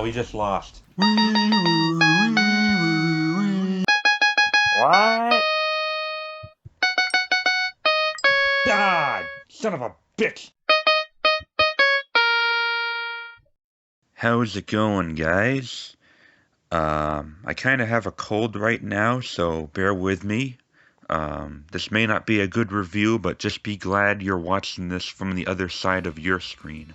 we just lost. What? God! Son of a bitch! How's it going, guys? I kind of have a cold right now, so bear with me. This may not be a good review, but just be glad you're watching this from the other side of your screen.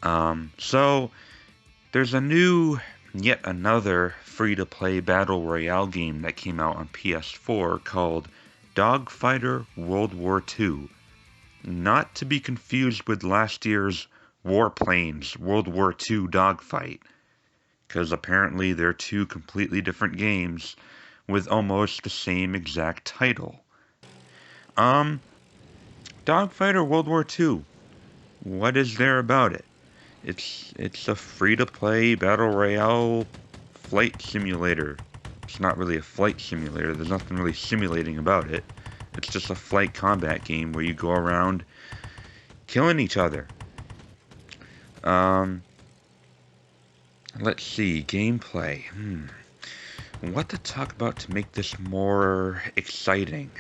So, there's yet another free-to-play battle royale game that came out on PS4 called Dogfighter World War II. Not to be confused with last year's Warplanes World War II Dogfight, because apparently they're two completely different games with almost the same exact title. Dogfighter World War II. What is there about it? It's a free-to-play battle royale flight simulator. It's not really a flight simulator. There's nothing really simulating about it. It's just a flight combat game where you go around killing each other. Let's see, gameplay. What to talk about to make this more exciting?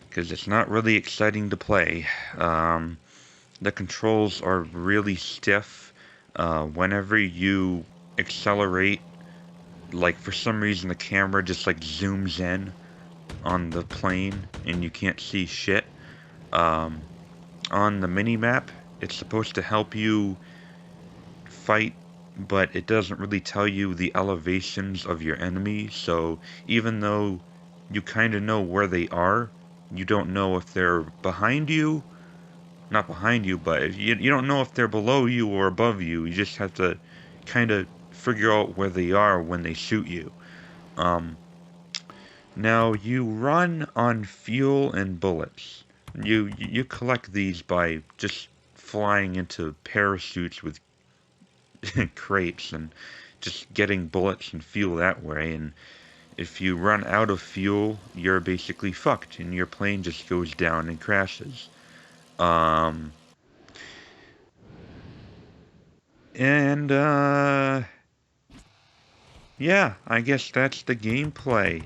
Because it's not really exciting to play. The controls are really stiff. Whenever you accelerate, like for some reason the camera just like zooms in on the plane and you can't see shit. On the mini-map, it's supposed to help you fight, but it doesn't really tell you the elevations of your enemies, so even though you kind of know where they are, you don't know if they're behind you. Not behind you, but if you don't know if they're below you or above you. You just have to kind of figure out where they are when they shoot you. Now, you run on fuel and bullets. You collect these by just flying into parachutes with crates and just getting bullets and fuel that way. And if you run out of fuel, you're basically fucked, and your plane just goes down and crashes. Yeah, I guess that's the gameplay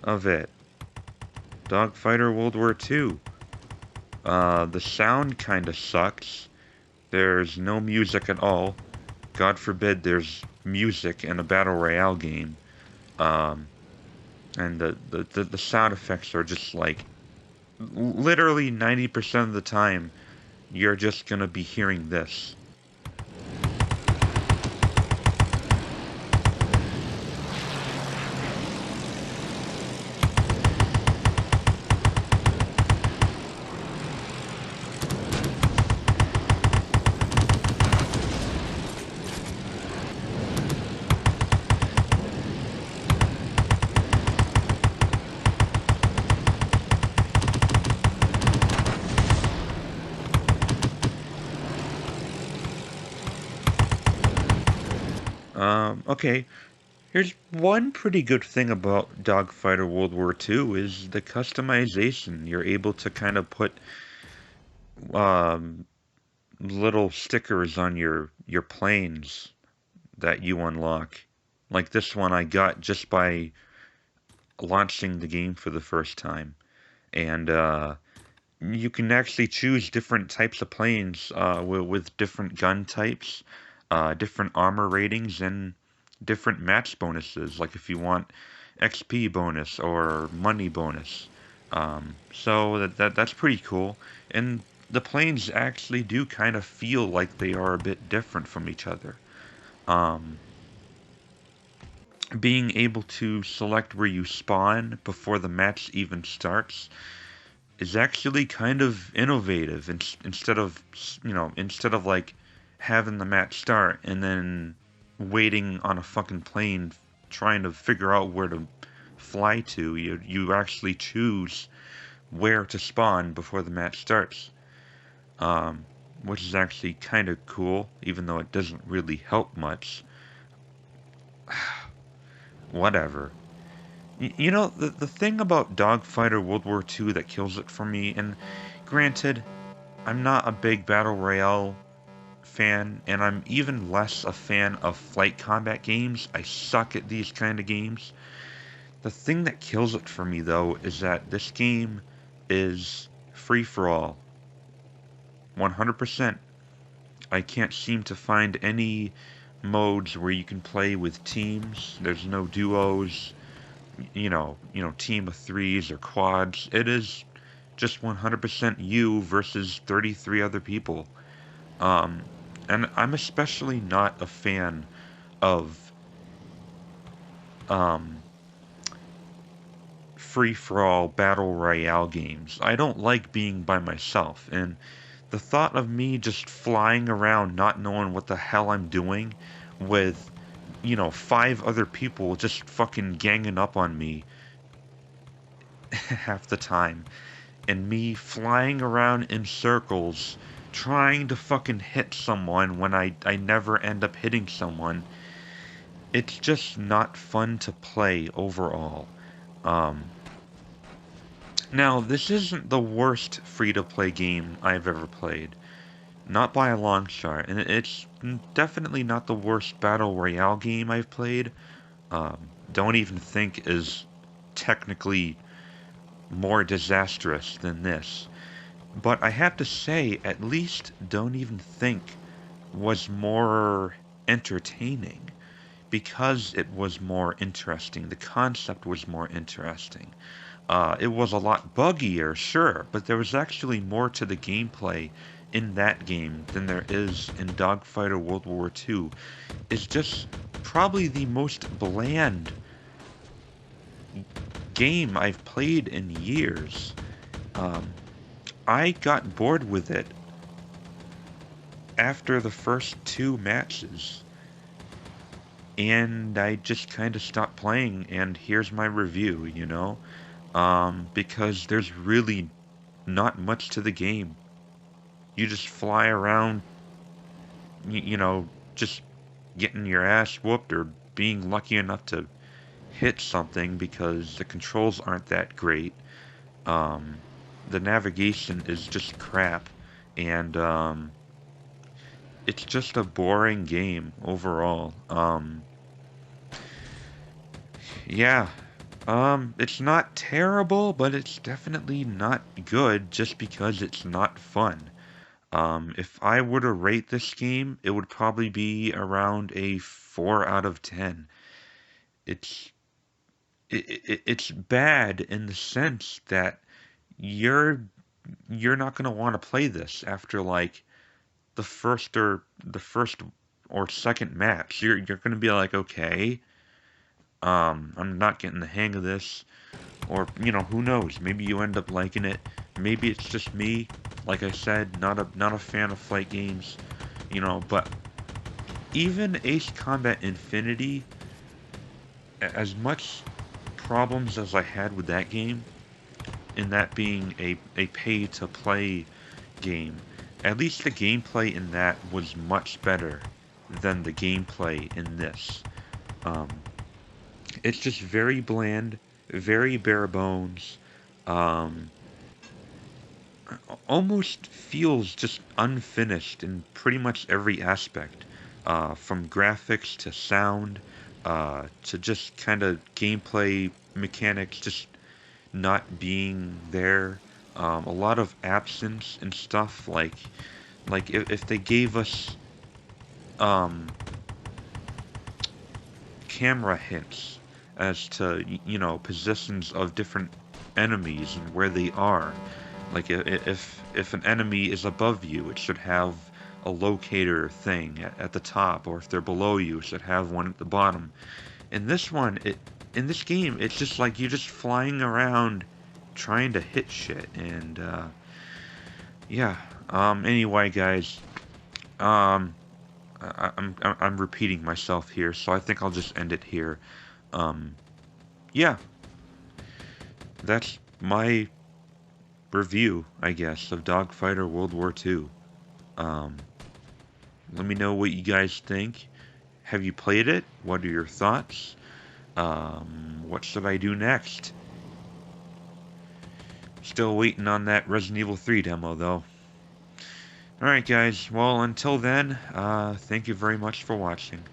of it. Dogfighter World War II. The sound kinda sucks. There's no music at all. God forbid there's music in a battle royale game. And the sound effects are just like, literally 90% of the time, you're just gonna be hearing this. Okay, here's one pretty good thing about Dogfighter World War II is the customization. You're able to kind of put little stickers on your planes that you unlock. Like this one I got just by launching the game for the first time. And you can actually choose different types of planes with different gun types, different armor ratings, and different match bonuses, like if you want XP bonus or money bonus. So that's pretty cool. And the planes actually do kind of feel like they are a bit different from each other. Being able to select where you spawn before the match even starts is actually kind of innovative. Instead of like having the match start and then waiting on a fucking plane trying to figure out where to fly to, you actually choose where to spawn before the match starts, which is actually kind of cool, even though it doesn't really help much. Whatever. You know, the thing about Dogfighter World War II that kills it for me, and granted, I'm not a big Battle Royale fan, and I'm even less a fan of flight combat games. I suck at these kind of games. The thing that kills it for me, though, is that this game is free for all. 100%. I can't seem to find any modes where you can play with teams. There's no duos, team of threes or quads. It is just 100% you versus 33 other people. Um, and I'm especially not a fan of um, free-for-all battle royale games. I don't like being by myself, and the thought of me just flying around not knowing what the hell I'm doing with, 5 other people just fucking ganging up on me half the time, and me flying around in circles trying to fucking hit someone when I never end up hitting someone. It's just not fun to play overall. Um, Now, this isn't the worst free-to-play game I've ever played. Not by a long shot, and it's definitely not the worst Battle Royale game I've played. Don't even think is technically more disastrous than this. But I have to say, at least Don't Even Think was more entertaining because it was more interesting. The concept was more interesting. It was a lot buggier, sure, but there was actually more to the gameplay in that game than there is in Dogfighter World War II. It's just probably the most bland game I've played in years. Um, I got bored with it after the first 2 matches, and I just kind of stopped playing, and here's my review. Because there's really not much to the game. You just fly around, just getting your ass whooped or being lucky enough to hit something because the controls aren't that great. Um, the navigation is just crap, and it's just a boring game overall. Yeah, it's not terrible, but it's definitely not good just because it's not fun. If I were to rate this game, it would probably be around a 4 out of 10. It's it's bad in the sense that you're you're not going to want to play this after like the first or second match. You're going to be like, okay, I'm not getting the hang of this. Or, who knows? Maybe you end up liking it. Maybe it's just me. Like I said, not a fan of fight games. But even Ace Combat Infinity, as much problems as I had with that game, in that being a pay-to-play game, at least the gameplay in that was much better than the gameplay in this. Um, it's just very bland, very bare bones. Um, Almost feels just unfinished in pretty much every aspect, from graphics to sound, to just kind of gameplay mechanics just not being there. A lot of absence and stuff like if they gave us um, camera hints as to positions of different enemies and where they are. Like if an enemy is above you, it should have a locator thing at the top, or if they're below you, it should have one at the bottom. In this one, in this game, it's just like you're just flying around trying to hit shit, and yeah. Anyway, guys, um, I'm repeating myself here, so I think I'll just end it here. Um, yeah, that's my review, I guess, of Dogfighter World War II. Um, Let me know what you guys think. Have you played it? What are your thoughts? What should I do next? Still waiting on that Resident Evil 3 demo, though. Alright guys, well until then, thank you very much for watching.